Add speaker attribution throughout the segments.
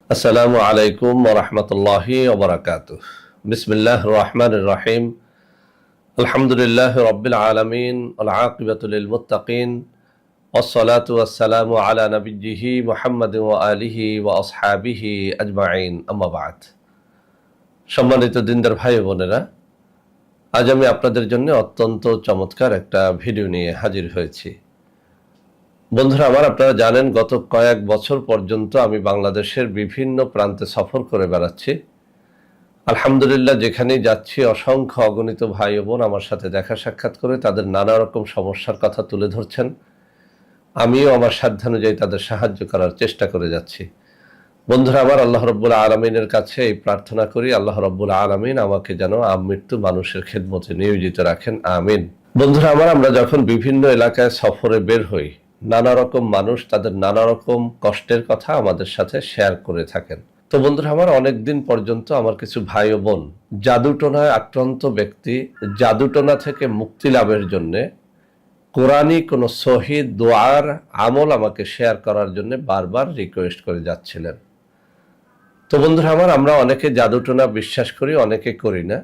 Speaker 1: আসসালামু আলাইকুম ওয়া রাহমাতুল্লাহি ওয়া বারাকাতুহু। বিসমিল্লাহির রহমানির রহিম। আলহামদুলিল্লাহি রাব্বিল আলামিন ওয়াল আকিবাতু লিল মুত্তাকিন ওয়াসসালাতু ওয়াসসালামু আলা নাবিয়্যিহি মুহাম্মাদিন ওয়া আলিহি ওয়া আসহাবিহি আজমাইন, আম্মা বা'দ। সম্মানিত দিনদার ভাই ও বোনেরা, আজ আমি আপনাদের জন্য অত্যন্ত চমৎকার একটা ভিডিও নিয়ে হাজির হয়েছি। বন্ধুরা আমার, আপনারা জানেন গত কয়েক বছর পর্যন্ত আমি বাংলাদেশের বিভিন্ন প্রান্তে সফর করে বেড়াচ্ছি। আলহামদুলিল্লাহ, যেখানেই যাচ্ছি অসংখ্য অগণিত ভাই ও বোন আমার সাথে দেখা সাক্ষাৎ করে তাদের নানা রকম সমস্যার কথা তুলে ধরছেন। আমিও আমার সাধ্যানুযায়ী তাদের সাহায্য করার চেষ্টা করে যাচ্ছি। বন্ধুরা আমার, আল্লাহ রব্বুল আলামিনের কাছে এই প্রার্থনা করি, আল্লাহ রব্বুল আলামিন আমাকে যেন আমৃত্যু মানুষের খেদমতে নিয়োজিত রাখেন, আমিন। বন্ধুরা আমার, আমরা যখন বিভিন্ন এলাকায় সফরে বের হই, নানা রকম মানুষ তাদের নানা রকম কষ্টের কথা আমাদের সাথে শেয়ার করে থাকেন। তো বন্ধুরা আমার, অনেকদিন পর্যন্ত আমার কিছু ভাই ও বোন জাদুটোনায় আক্রান্ত ব্যক্তি জাদুটোনা থেকে মুক্তি লাভের জন্যে কোরআনী কোনো সহি দোয়ার আমল আমাকে শেয়ার করার জন্য বারবার রিকোয়েস্ট করে যাচ্ছিলেন। তো বন্ধুরা আমার, আমরা অনেকে জাদুটোনা বিশ্বাস করি, অনেকে করি না।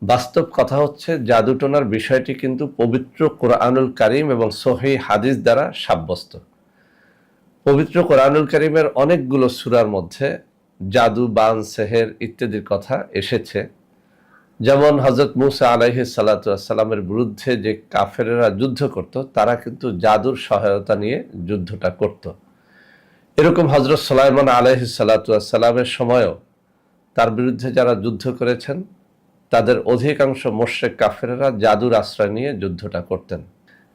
Speaker 1: বাস্তব কথা হচ্ছে, জাদুটোনার বিষয়টি কিন্তু পবিত্র কোরআনুল কারীম এবং সহিহ হাদিস দ্বারা সাব্যস্ত। পবিত্র কোরআনুল কারীমের অনেকগুলো সূরার মধ্যে জাদু, বান, সেহের ইত্যাদির কথা এসেছে। যেমন হযরত মূসা আলাইহিস সালাতু ওয়াস সালামের বিরুদ্ধে যে কাফেরেরা যুদ্ধ করত, তারা কিন্তু জাদুর সহায়তা নিয়ে যুদ্ধটা করত। এরকম হযরত সুলাইমান আলাইহিস সালাতু ওয়াস সালামের সময়ও তার বিরুদ্ধে যারা যুদ্ধ করেছেন তাদের অধিকাংশ মুশরিক কাফেরেরা জাদুর আশ্রয় নিয়ে যুদ্ধটা করতেন।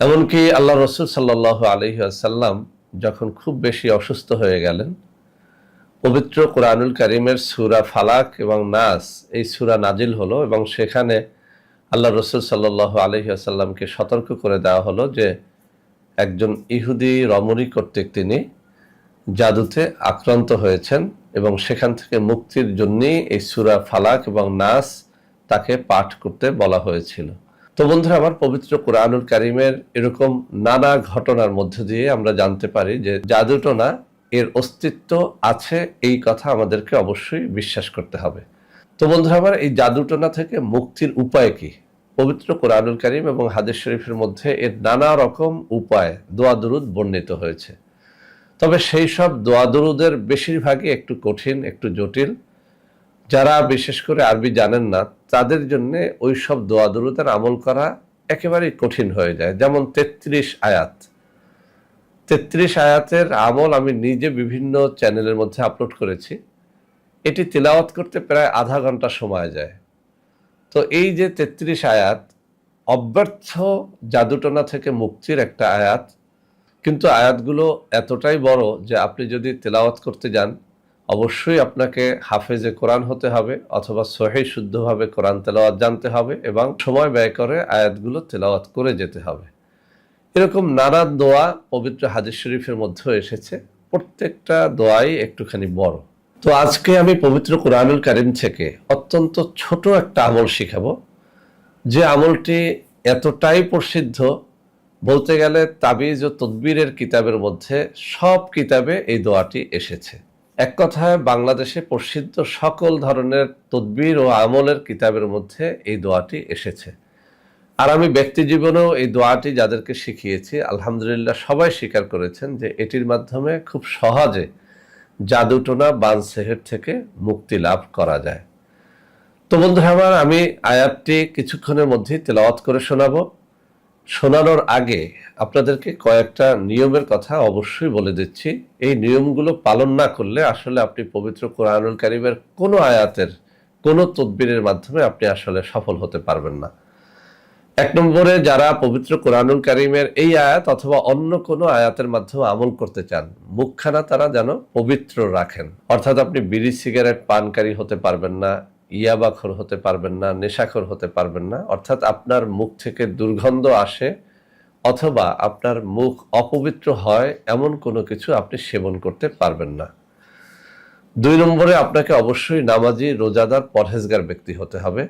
Speaker 1: এমনকি আল্লাহ রাসূল সাল্লাল্লাহু আলাইহি ওয়াসাল্লাম যখন খুব বেশি অসুস্থ হয়ে গেলেন, পবিত্র কোরআনুল কারীমের সূরা ফালাক এবং নাস এই সূরা নাজিল হলো এবং সেখানে আল্লাহ রাসূল সাল্লাল্লাহু আলাইহি ওয়াসাল্লামকে সতর্ক করে দেওয়া হলো যে একজন ইহুদি রমণী কর্তৃক তিনি জাদুতে আক্রান্ত হয়েছেন এবং সেখান থেকে মুক্তির জন্যই এই সূরা ফালাক এবং নাস তাকে পাঠ করতে বলা হয়েছিল। তো বন্ধুরা আমার, পবিত্র কোরআনুল কারীমের এরকম নানা ঘটনার মধ্য দিয়ে আমরা জানতে পারি যে জাদুটোনা এর অস্তিত্ব আছে, এই কথা আমাদেরকে অবশ্যই বিশ্বাস করতে হবে। তো বন্ধুরা আমার, এই জাদুটোনা থেকে মুক্তির উপায় কি? পবিত্র কোরআনুল কারীম এবং হাদিস শরীফের মধ্যে এর নানা রকম উপায়, দোয়া দুরুদ বর্ণিত হয়েছে। তবে সেই সব দোয়া দুরুদের বেশিরভাগই একটু কঠিন, একটু জটিল। যারা বিশেষ করে আরবি জানেন না তাদের জন্য ওই সব দোয়া দুরুদের আমল করা একেবারেই কঠিন হয়ে যায়। যেমন 33 আয়াত, 33 আয়াতের আমল আমি নিজে বিভিন্ন চ্যানেলের মধ্যে আপলোড করেছি। এটি তিলাওয়াত করতে প্রায় আধা ঘন্টা সময় যায়। তো এই যে 33 আয়াত অব্যর্থ জাদুটোনা থেকে মুক্তির একটা আয়াত, কিন্তু আয়াতগুলো এতটাই বড় যে আপনি যদি তেলাওয়াত করতে যান অবশ্যই আপনাকে হাফেজে কোরআন হতে হবে অথবা সহিহ শুদ্ধভাবে কোরআন তেলাওয়াত জানতে হবে এবং সময় ব্যয় করে আয়াতগুলো তেলাওয়াত করে যেতে হবে। এরকম নানা দোয়া পবিত্র হাদিস শরীফের মধ্যেও এসেছে, প্রত্যেকটা দোয়াই একটুখানি বড়। তো আজকে আমি পবিত্র কোরআনুল কারীম থেকে অত্যন্ত ছোট একটা আমল শিখাবো, যে আমলটি এতটাই প্রসিদ্ধ, বলতে গেলে তাবিজ ও তদবিরের কিতাবের মধ্যে সব কিতাবে এই দোয়াটি এসেছে। এক কথায় বাংলাদেশে প্রসিদ্ধ সকল ধরনের তদবির ও আমলের কিতাবের মধ্যে এই দোয়াটি এসেছে। আর আমি ব্যক্তি জীবনেও এই দোয়াটি যাদেরকে শিখিয়েছি, আলহামদুলিল্লাহ সবাই স্বীকার করেছেন যে এটির মাধ্যমে খুব সহজে জাদুটোনা, বান, সেহের থেকে মুক্তি লাভ করা যায়। তো বন্ধুরা আমার, আমি আয়াতটি কিছুক্ষণের মধ্যেই তেলাওয়াত করে শোনাবো। শোনানোর আগে আপনাদেরকে কয়েকটা নিয়মের কথা অবশ্যই বলে দিচ্ছি। এই নিয়মগুলো পালন না করলে আসলে আপনি পবিত্র কোরআনুল কারীমের কোনো আয়াতের কোনো তদবিরের মাধ্যমে আপনি আসলে সফল হতে পারবেন না। এক নম্বরে, যারা পবিত্র কোরআনুল কারীমের এই আয়াত অথবা অন্য কোনো আয়াতের মাধ্যমে আমল করতে চান, মুখখানা তারা যেন পবিত্র রাখেন। অর্থাৎ আপনি বিড়ি সিগারেট পানকারী হতে পারবেন না, ইয়াবাখোর হতে পারবেন না, নেশাখোর হতে পারবেন না। অর্থাৎ আপনার মুখ থেকে দুর্গন্ধ আসে অথবা আপনার মুখ অপবিত্র হয় এমন কোনো কিছু আপনি সেবন করতে পারবেন না। 2 নম্বরে, আপনাকে অবশ্যই নামাজি, রোজাদার, পরহেজগার ব্যক্তি হতে হবে।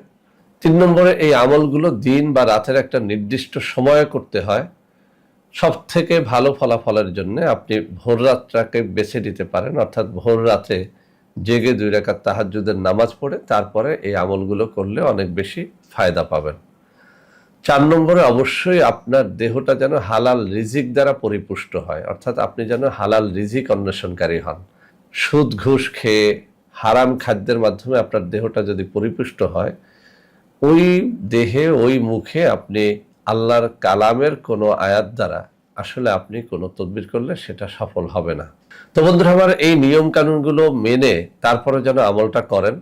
Speaker 1: 3 নম্বরে, এই আমলগুলো দিন বা রাতের একটা নির্দিষ্ট সময়ে করতে হয়। সব থেকে ভালো ফলাফলের জন্য আপনি ভোর রাতটাকে বেছে নিতে পারেন, অর্থাৎ ভোর রাতে জেগে 2 রাকাত তাহাজ্জুদের নামাজ পড়ে তারপরে এই আমলগুলো করলে অনেক বেশি ফায়দা পাবেন। 4 নম্বরে অবশ্যই আপনার দেহটা যেন হালাল রিজিক দ্বারা পরিপুষ্ট হয়, অর্থাৎ আপনি যেন হালাল রিজিক অন্বেষণকারী হন। সুদ ঘুষ খেয়ে হারাম খাদ্যের মাধ্যমে আপনার দেহটা যদি পরিপুষ্ট হয়, ওই দেহে ওই মুখে আপনি আল্লাহর কালামের কোনো আয়াত দ্বারা আসলে আপনি কোনো তদবির করলে সেটা সফল হবে না। তো বন্ধুরা আমার, এই নিয়ম কানুনগুলো মেনে তারপরে যেন আমলটা করেন।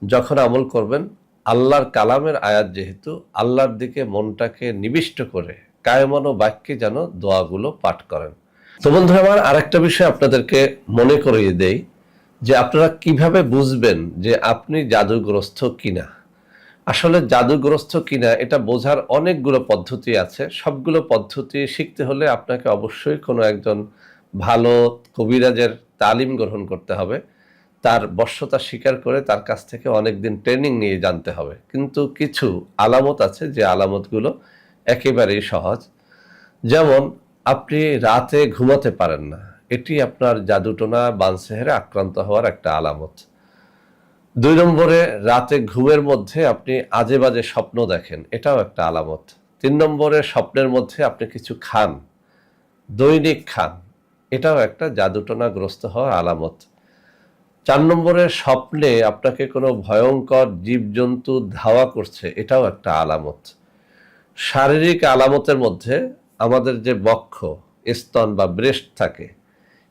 Speaker 1: যখন আমল করবেন, আল্লাহর কালামের আয়াত যেহেতু, আল্লাহর দিকে মনটাকে নিবিষ্ট করে কায়মন ও বাক্যে যেন দোয়াগুলো পাঠ করেন। তো বন্ধুরা আমার, আরেকটা বিষয় আপনাদেরকে মনে করিয়ে দেই যে আপনারা কিভাবে বুঝবেন যে আপনি জাদুগ্রস্ত কিনা। আসলে জাদুগ্রস্ত কিনা এটা বোঝার অনেকগুলো পদ্ধতি আছে। সবগুলো পদ্ধতি শিখতে হলে আপনাকে অবশ্যই কোনো একজন ভালো কবিরাজের তালিম গ্রহণ করতে হবে, তার বশ্যতা স্বীকার করে তার কাছ থেকে অনেকদিন ট্রেনিং নিয়ে জানতে হবে। কিন্তু কিছু আলামত আছে যে আলামতগুলো একেবারেই সহজ। যেমন, আপনি রাতে ঘুমাতে পারেন না, এটি আপনার জাদুটোনা বানসেহেরে আক্রান্ত হওয়ার একটা আলামত। 2 নম্বরে, রাতে ঘুমের মধ্যে আপনি আজে বাজে স্বপ্ন দেখেন, এটাও একটা আলামত। 3 নম্বরে, স্বপ্নের মধ্যে আপনি কিছু খান, দৈনিক খান, এটাও একটা জাদুটোনাগ্রস্ত হওয়ার আলামত। 4 নম্বরে, স্বপ্নে আপনাকে কোনো ভয়ঙ্কর জীবজন্তু ধাওয়া করছে, এটাও একটা আলামত। শারীরিক আলামতের মধ্যে আমাদের যে বক্ষ, স্তন বা ব্রেস্ট থাকে,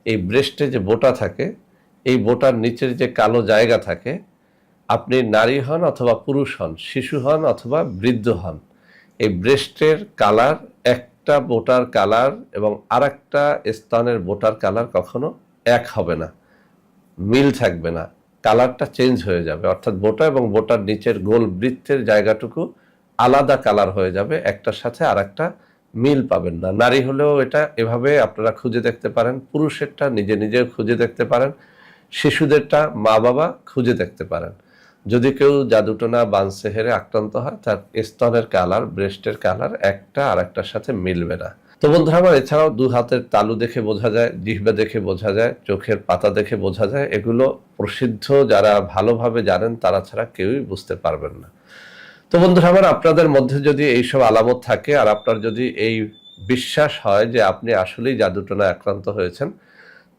Speaker 1: এই ব্রেস্টে যে বোটা থাকে, এই বোটার নিচের যে কালো জায়গা থাকে, আপনি নারী হন অথবা পুরুষ হন, শিশু হন অথবা বৃদ্ধ হন, এই ব্রেস্টের কালার, একটা বোটার কালার এবং আরেকটা স্তনের বোটার কালার কখনো এক হবে না, মিল থাকবে না, কালারটা চেঞ্জ হয়ে যাবে। অর্থাৎ বোটা এবং বোটার নিচের গোল বৃত্তের জায়গাটুকু আলাদা কালার হয়ে যাবে, একটার সাথে আরেকটা মিল পাবেন না। নারী হলেও এটা এভাবে আপনারা খুঁজে দেখতে পারেন, পুরুষেরটা নিজে নিজেও খুঁজে দেখতে পারেন, শিশুদেরটা মা বাবা খুঁজে দেখতে পারেন। যদি কেউ জাদুটোনা বানসেহেরে আক্রান্ত হয়, তার স্তনের কালার, ব্রেস্টের কালার একটা আরেকটার সাথে মিলবে না। তো বন্ধুরা আমার, এছাড়াও 2 হাতের তালু দেখে বোঝা যায়, জিহ্বা দেখে বোঝা যায়, চোখের পাতা দেখে বোঝা যায়। এগুলো প্রসিদ্ধ যারা ভালোভাবে জানেন তারা ছাড়া কেউই বুঝতে পারবেন না। তো বন্ধুরা আমার, আপনাদের মধ্যে যদি এইসব আলামত থাকে আর আপনার যদি এই বিশ্বাস হয় যে আপনি আসলেই জাদুটোনায় আক্রান্ত হয়েছেন,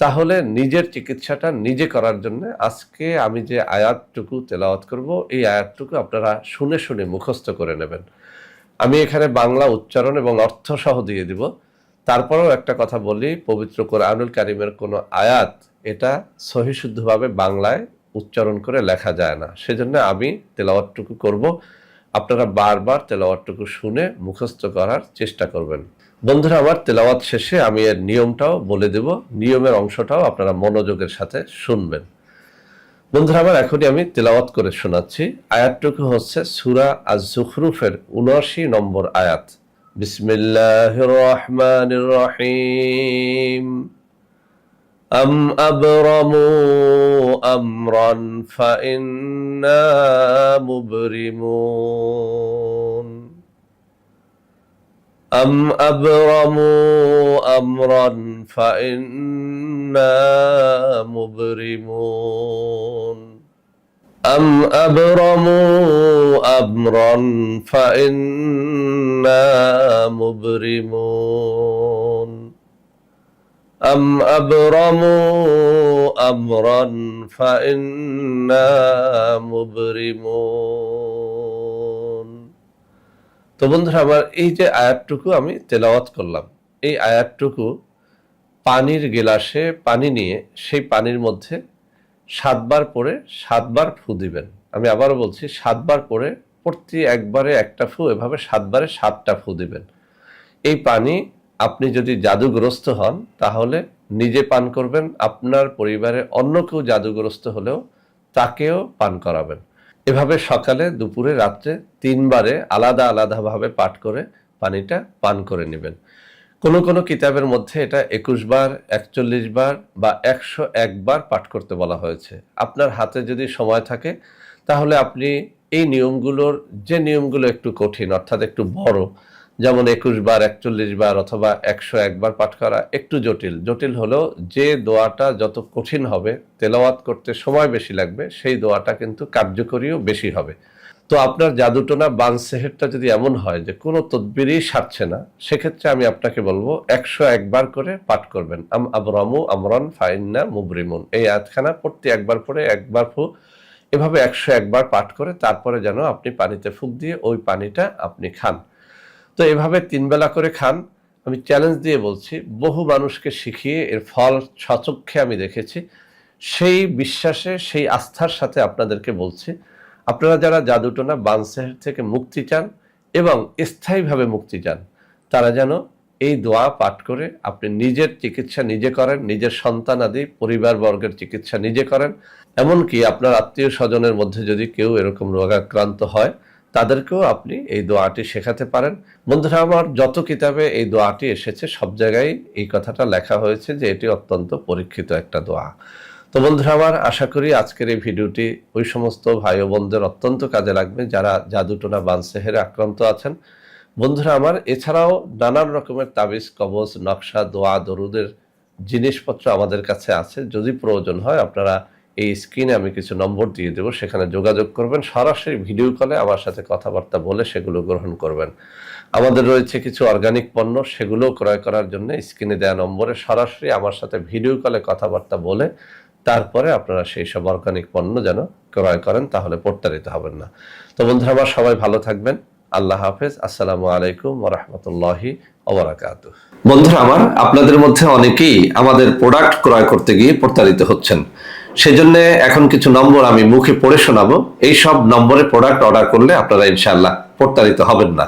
Speaker 1: তাহলে নিজের চিকিৎসাটা নিজে করার জন্য আজকে আমি যে আয়াতটুকু তেলাওয়াত করব, এই আয়াতটুকু আপনারা শুনে শুনে মুখস্থ করে নেবেন। আমি এখানে বাংলা উচ্চারণ এবং অর্থ সহ দিয়ে দিব। তারপরেও একটা কথা বলি, পবিত্র কোরআনুল কারীমের কোনো আয়াত এটা সহিশুদ্ধভাবে বাংলায় উচ্চারণ করে লেখা যায় না, সেজন্য আমি তেলাওয়াতটুকু করব। আপনারা বারবার তেলাওয়াতটুকু শুনে মুখস্থ করার চেষ্টা করবেন। বন্ধুরা আমার, তেলাওয়াত শেষে আমি এর নিয়মটাও বলে দেব, নিয়মের অংশটাও আপনারা মনোযোগের সাথে শুনবেন। বন্ধুরা আমার, এখনই আমি তেলাওয়াত করে শোনাচ্ছি। আয়াতটুকু হচ্ছে সূরা আজ-জুখরুফের ৭৯ নম্বর আয়াত। বিসমিল্লাহির রহমানির রহিম। আম আবরামু আমরান ফাইন্না মুবরিমুন। أم أبرموا أمرا فإنا مبرمون أم أبرموا أمرا فإنا مبرمون أم أبرموا أمرا فإنا مبرمون। তো বন্ধুরা আমার, এই যে আয়াতটুকু আমি তেলাওয়াত করলাম, এই আয়াতটুকু পানির গিলাসে পানি নিয়ে সেই পানির মধ্যে 7 বার পরে 7 বার ফু দিবেন। আমি আবারও বলছি, 7 বার পরে প্রতি একবারে একটা ফু, এভাবে 7 বারে 7টা ফু দিবেন। এই পানি আপনি যদি জাদুগ্রস্ত হন তাহলে নিজে পান করবেন, আপনার পরিবারে অন্য কেউ জাদুগ্রস্ত হলেও তাকেও পান করাবেন। এভাবে সকালে, দুপুরে, রাত্রে 3 বারে আলাদা আলাদাভাবে পাঠ করে পানিটা পান করে নেবেন। কোনো কোনো কিতাবের মধ্যে এটা 21 বার, 41 বার বা 101 বার পাঠ করতে বলা হয়েছে। আপনার হাতে যদি সময় থাকে তাহলে আপনি এই নিয়মগুলোর, যে নিয়মগুলো একটু কঠিন অর্থাৎ একটু বড়, যেমন 21 বার, 41 বার অথবা 101 বার পাঠ করা একটু জটিল। জটিল হলো যে দোয়াটা যত কঠিন হবে, তেলাওয়াত করতে সময় বেশি লাগবে, সেই দোয়াটা কিন্তু কার্যকরীও বেশি হবে। তো আপনার জাদুটোনা বান সেহেরটা যদি এমন হয় যে কোনো তদবিরই সারছে না, সেক্ষেত্রে আমি আপনাকে বলবো 101 বার করে পাঠ করবেন। আবরামু আমরান ফাইন্না মুবরিমুন, এই আয়াতখানা প্রতি একবার পরে একবার এভাবে 101 বার পাঠ করে তারপরে যেন আপনি পানিতে ফুঁক দিয়ে ওই পানিটা আপনি খান। তো এভাবে 3 বেলা করে খান। আমি চ্যালেঞ্জ দিয়ে বলছি, বহু মানুষকে শিখিয়ে এর ফল স্বচক্ষে আমি দেখেছি। সেই বিশ্বাসে, সেই আস্থার সাথে আপনাদেরকে বলছি, আপনারা যারা জাদুটোনা বান সেহের থেকে মুক্তি চান এবং স্থায়ীভাবে মুক্তি চান, তারা যেন এই দোয়া পাঠ করে আপনি নিজের চিকিৎসা নিজে করেন, নিজের সন্তানাদি পরিবারবর্গের চিকিৎসা নিজে করেন। এমনকি আপনার আত্মীয় স্বজনের মধ্যে যদি কেউ এরকম রোগাক্রান্ত হয়, তাদেরকেও আপনি এই দোয়াটি শেখাতে পারেন। বন্ধুরা আমার, যত কিতাবে এই দোয়াটি এসেছে সব জায়গায় এই কথাটা লেখা হয়েছে যে এটি অত্যন্ত পরীক্ষিত একটা দোয়া। তো বন্ধুরা আমার, আশা করি আজকের এই ভিডিওটি ওই সমস্ত ভাই ও বোনদের অত্যন্ত কাজে লাগবে যারা জাদুটোনা বান সেহেরে আক্রান্ত আছেন। বন্ধুরা আমার, এছাড়াও নানান রকমের তাবিজ, কবজ, নকশা, দোয়া, দরুদের জিনিসপত্র আমাদের কাছে আছে। যদি প্রয়োজন হয় আপনারা এই স্ক্রিনে আমি কিছু নম্বর দিয়ে দেবো, সেখানে যোগাযোগ করবেন, সরাসরি ভিডিও কলে আমার সাথে কথাবার্তা বলে সেগুলো গ্রহণ করবেন। আমাদের রয়েছে কিছু অর্গানিক পণ্য, সেগুলো ক্রয় করার জন্য স্ক্রিনে দেওয়া নম্বরে সরাসরি আমার সাথে ভিডিও কলে কথাবার্তা বলে তারপরে আপনারা সেই সব অর্গানিক পণ্য যেন ক্রয় করেন, তাহলে প্রতারিত হবেন না। তো বন্ধুরা আমার, সবাই ভালো থাকবেন। আল্লাহ হাফেজ। আসসালামু আলাইকুম ওয়া রাহমাতুল্লাহি ওয়া বারাকাতুহু। বন্ধুরা আমার, আপনাদের মধ্যে অনেকেই আমাদের প্রোডাক্ট ক্রয় করতে গিয়ে প্রতারিত হচ্ছেন। সেজন্য এখন কিছু নম্বর আমি মুখে পড়ে শোনাবো। এই সব নম্বরে প্রোডাক্ট অর্ডার করলে আপনারা ইনশাআল্লাহ প্রতারিত হবেন না।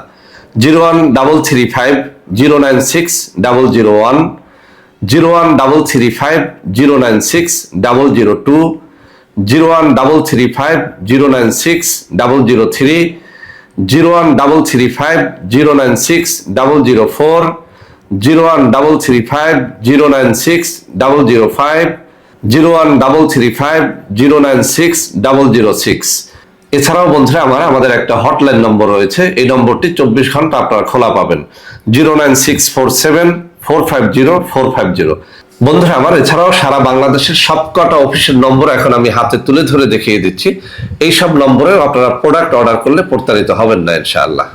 Speaker 1: 01335096001, 01335096002, 01335096003, 01335096004, 01335096005, 01335096006। এছাড়াও বন্ধুরা আমার, আমাদের একটা হটলাইন নম্বর রয়েছে। এই নম্বরটি 24 ঘন্টা আপনারা খোলা পাবেন, 09647450450। বন্ধুরা আমার, এছাড়াও সারা বাংলাদেশের সবকটা অফিসের নম্বর এখন আমি হাতে তুলে ধরে দেখিয়ে দিচ্ছি। এই সব নম্বরেও আপনারা প্রোডাক্ট অর্ডার করলে প্রতারিত হবেন না ইনশাআল্লাহ।